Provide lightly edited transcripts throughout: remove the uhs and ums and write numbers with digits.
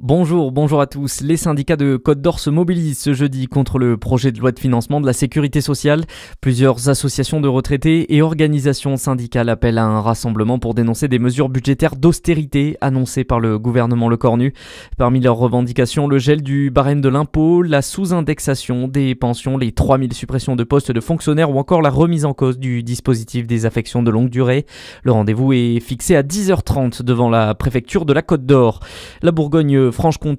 Bonjour à tous. Les syndicats de Côte d'Or se mobilisent ce jeudi contre le projet de loi de financement de la sécurité sociale. Plusieurs associations de retraités et organisations syndicales appellent à un rassemblement pour dénoncer des mesures budgétaires d'austérité annoncées par le gouvernement Lecornu. Parmi leurs revendications, le gel du barème de l'impôt, la sous-indexation des pensions, les 3000 suppressions de postes de fonctionnaires ou encore la remise en cause du dispositif des affections de longue durée. Le rendez-vous est fixé à 10h30 devant la préfecture de la Côte d'Or. La Bourgogne-Franche-Comté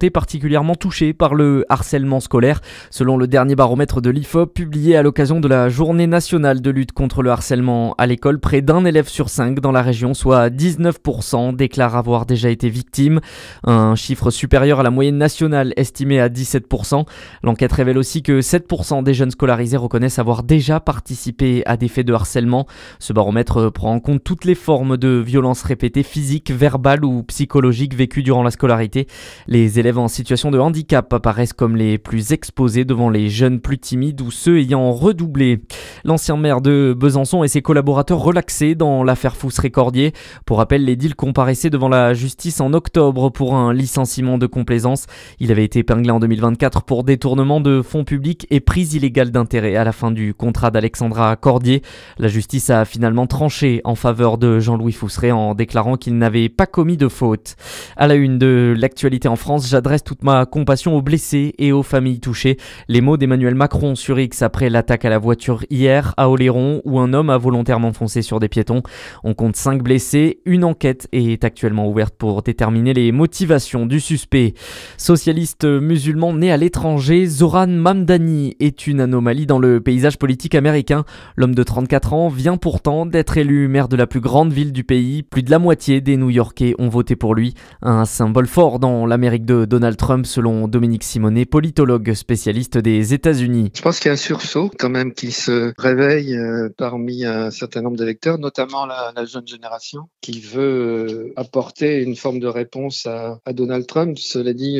particulièrement touchée par le harcèlement scolaire. Selon le dernier baromètre de l'IFOP publié à l'occasion de la journée nationale de lutte contre le harcèlement à l'école, près d'un élève sur 5 dans la région, soit 19%, déclarent avoir déjà été victime. Un chiffre supérieur à la moyenne nationale estimée à 17%. L'enquête révèle aussi que 7% des jeunes scolarisés reconnaissent avoir déjà participé à des faits de harcèlement. Ce baromètre prend en compte toutes les formes de violences répétées, physiques, verbales ou psychologiques vécues durant la scolarité. Les élèves en situation de handicap apparaissent comme les plus exposés devant les jeunes plus timides ou ceux ayant redoublé. L'ancien maire de Besançon et ses collaborateurs relaxés dans l'affaire Fousseret-Cordier. Pour rappel, l'édile comparaissait devant la justice en octobre pour un licenciement de complaisance. Il avait été épinglé en 2024 pour détournement de fonds publics et prise illégale d'intérêt à la fin du contrat d'Alexandra Cordier. La justice a finalement tranché en faveur de Jean-Louis Fousseret en déclarant qu'il n'avait pas commis de faute. À la une de l'actualité en France, j'adresse toute ma compassion aux blessés et aux familles touchées. Les mots d'Emmanuel Macron sur X après l'attaque à la voiture hier à Oléron où un homme a volontairement foncé sur des piétons. On compte 5 blessés. Une enquête est actuellement ouverte pour déterminer les motivations du suspect. Socialiste musulman né à l'étranger, Zoran Mamdani est une anomalie dans le paysage politique américain. L'homme de 34 ans vient pourtant d'être élu maire de la plus grande ville du pays. Plus de la moitié des New-Yorkais ont voté pour lui. Un symbole fort dans l'Amérique de Donald Trump, selon Dominique Simonet, politologue spécialiste des États-Unis. Je pense qu'il y a un sursaut quand même qui se réveille parmi un certain nombre d'électeurs, notamment la jeune génération, qui veut apporter une forme de réponse à Donald Trump. Cela dit,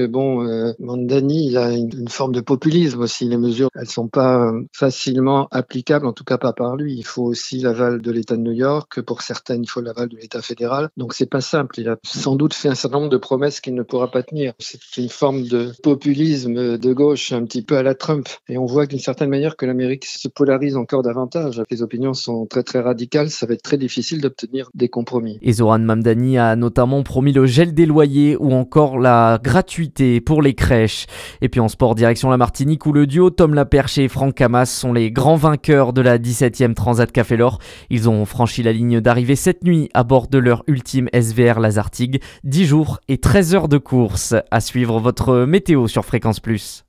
Mamdani, il a une forme de populisme aussi. Les mesures, elles sont pas facilement applicables, en tout cas pas par lui. Il faut aussi l'aval de l'État de New York. Pour certaines, il faut l'aval de l'État fédéral. Donc c'est pas simple. Il a sans doute fait un certain nombre de promesses qu'il ne pourra pas tenir. C'est une forme de populisme de gauche, un petit peu à la Trump. Et on voit d'une certaine manière que l'Amérique se polarise encore davantage. Les opinions sont très très radicales. Ça va être très difficile d'obtenir des compromis. Et Zoran Mamdani a notamment promis le gel des loyers ou encore la gratuité pour les crèches. Et puis en sport, direction la Martinique où le duo Tom Laperche et Franck Camas sont les grands vainqueurs de la 17e Transat Café L'Or. Ils ont franchi la ligne d'arrivée cette nuit à bord de leur ultime SVR Lazartigue. 10 jours et 13 heures de course. À suivre votre météo sur Fréquence Plus.